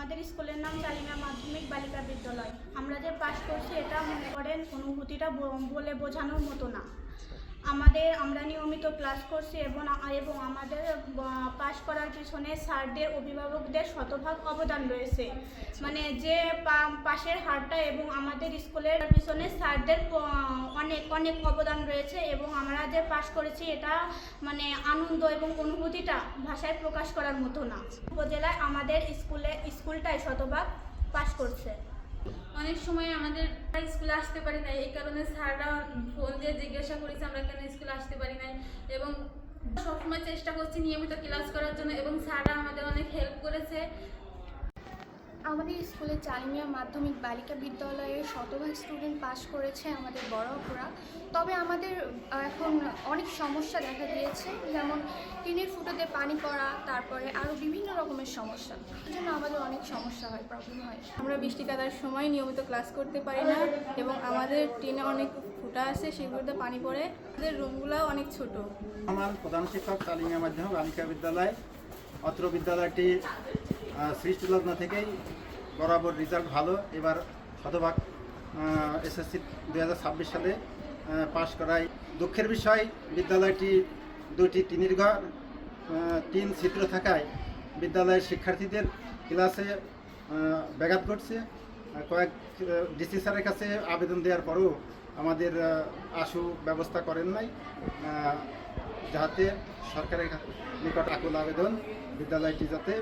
আমাদের স্কুলের নাম চালিমা মাধ্যমিক বালিকা বিদ্যালয়। আমরা যে পাস করছি এটা মনে করেন অনুভূতিটা বলে বোঝানোর মতো না। আমরা নিয়মিত ক্লাস করছি এবং আমাদের পাস করার পিছনে স্যারদের অভিভাবকদের শতভাগ অবদান রয়েছে। মানে যে পাশের হারটা এবং আমাদের স্কুলের পিছনে স্যারদের অনেক অবদান রয়েছে এবং আমরা যে পাস করেছি এটা মানে আনন্দ এবং অনুভূতিটা ভাষায় প্রকাশ করার মতো না। উপজেলায় আমাদের স্কুলটাই শতভাগ পাস করছে। অনেক সময় আমাদের স্কুলে আসতে পারি নাই, এই কারণে স্যাররা ফোন দিয়ে জিজ্ঞাসা করেছে আমরা কেন স্কুলে আসতে পারি নাই, এবং সবসময় চেষ্টা করছি নিয়মিত ক্লাস করার জন্য এবং স্যাররা আমাদের অনেক হেল্প করেছে। আমাদের স্কুলে চালিমিয়া মাধ্যমিক বালিকা বিদ্যালয়ে শতভাগ স্টুডেন্ট পাস করেছে আমাদের বড় অপরা। তবে আমাদের এখন অনেক সমস্যা দেখা দিয়েছে, যেমন টিনের ফুটোতে পানি পড়া, তারপরে আরও বিভিন্ন রকমের সমস্যা। এই জন্য আমাদের অনেক সমস্যা হয়, প্রবলেম হয়। আমরা বৃষ্টি কাদার সময় নিয়মিত ক্লাস করতে পারি না এবং আমাদের টিনে অনেক ফুটা আছে, সেগুলোতে পানি পড়ে। আমাদের রুমগুলোও অনেক ছোট। আমার প্রধান শিক্ষক চালিমিয়া মাধ্যমিক বালিকা বিদ্যালয়। অত্র বিদ্যালয়টি সৃষ্টিলগ্ন থেকেই বরাবর রেজাল্ট ভালো। এবার শতভাগ এসএসসি 2026 সালে পাশ করায় দুঃখের বিষয় বিদ্যালয়টি দুটি টিনের ঘর, টিন ছিদ্র থাকায় বিদ্যালয়ের শিক্ষার্থীদের ক্লাসে ব্যাঘাত ঘটছে। কয়েক ডিসি স্যারের কাছে আবেদন দেওয়ার পরেও আমাদের আশু ব্যবস্থা করেন নাই, যাতে সরকারের নিকট আকুল আবেদন বিদ্যালয়টি যাতে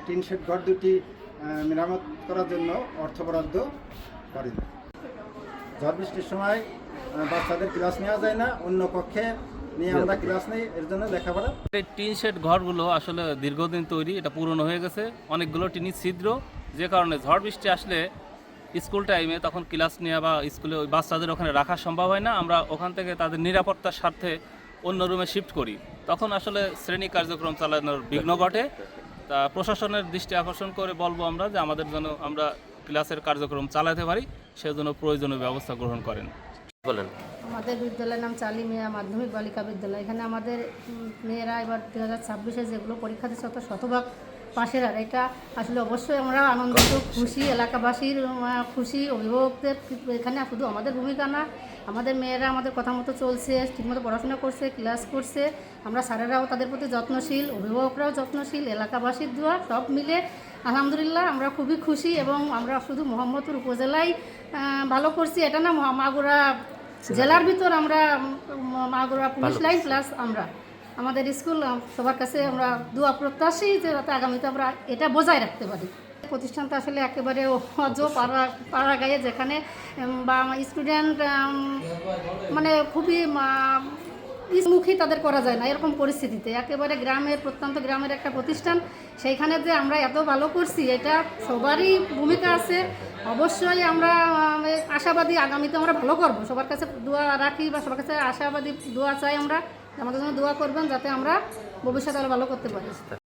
টিন শেড ঘর দুটি মেরামত করার জন্য অর্থ বরাদ্দ করেন। ঝড় বৃষ্টির সময় বাচ্চাদের ক্লাস নেওয়া যায় না, অন্য কক্ষে নিয়ে আমরা ক্লাস নেই, এর জন্য লেখাপড়া। টিন শেড ঘরগুলো আসলে দীর্ঘদিন তৈরি, এটা পুরনো হয়ে গেছে, অনেকগুলো টিনের ছিদ্র, যে কারণে ঝড় বৃষ্টি আসলে স্কুল টাইমে তখন ক্লাস নেওয়া বা স্কুলে ওই বাচ্চাদের ওখানে রাখা সম্ভব হয় না। আমরা ওখান থেকে তাদের নিরাপত্তার স্বার্থে অন্য রুমে শিফট করি, তখন আসলে শ্রেণী কার্যক্রম চালানোর বিঘ্ন ঘটে। তা প্রশাসনের দৃষ্টি আকর্ষণ করে বলবো আমরা যে আমাদের জন্য আমরা ক্লাসের কার্যক্রম চালাতে পারি, সেজন্য প্রয়োজনীয় ব্যবস্থা গ্রহণ করেন। বলেন। আমাদের বিদ্যালয়ের নাম চালিমিয়া মাধ্যমিক বালিকা বিদ্যালয়। এখানে আমাদের মেয়েরা এবার 2026-এ যেগুলো পরীক্ষা দিচ্ছে শতভাগ পাশের আর এটা আসলে অবশ্যই আমরা আনন্দিত, খুশি, এলাকাবাসীর খুশি, অভিভাবকদের। এখানে শুধু আমাদের ভূমিকা না, আমাদের মেয়েরা আমাদের কথা মতো চলছে, ঠিকমতো পড়াশোনা করছে, ক্লাস করছে। আমরা স্যারেরাও তাদের প্রতি যত্নশীল, অভিভাবকরাও যত্নশীল, এলাকাবাসীর দোয়া সব মিলে আলহামদুলিল্লাহ আমরা খুবই খুশি। এবং আমরা শুধু মোহাম্মদপুর উপজেলায় ভালো করছি এটা না, মাগুরা জেলার ভিতর আমরা মাগুরা পুলিশ লাইন প্লাস আমাদের স্কুল সবার কাছে আমরা দোয়া প্রত্যাশী যে আগামীতে আমরা এটা বজায় রাখতে পারি। প্রতিষ্ঠানটা আসলে একেবারে অজ পাড়া গায়ে, যেখানে বা স্টুডেন্ট মানে খুবই মুখী তাদের করা যায় না, এরকম পরিস্থিতিতে একেবারে প্রত্যন্ত গ্রামের একটা প্রতিষ্ঠান, সেইখানে যে আমরা এত ভালো করছি এটা সবারই ভূমিকা আছে। অবশ্যই আমরা আশাবাদী আগামীতে আমরা ভালো করব, সবার কাছে দোয়া রাখি বা সবার কাছে আশাবাদী দোয়া চাই আমরা, আমাদের জন্য দোয়া করবেন যাতে আমরা ভবিষ্যতে আরও ভালো করতে পারি।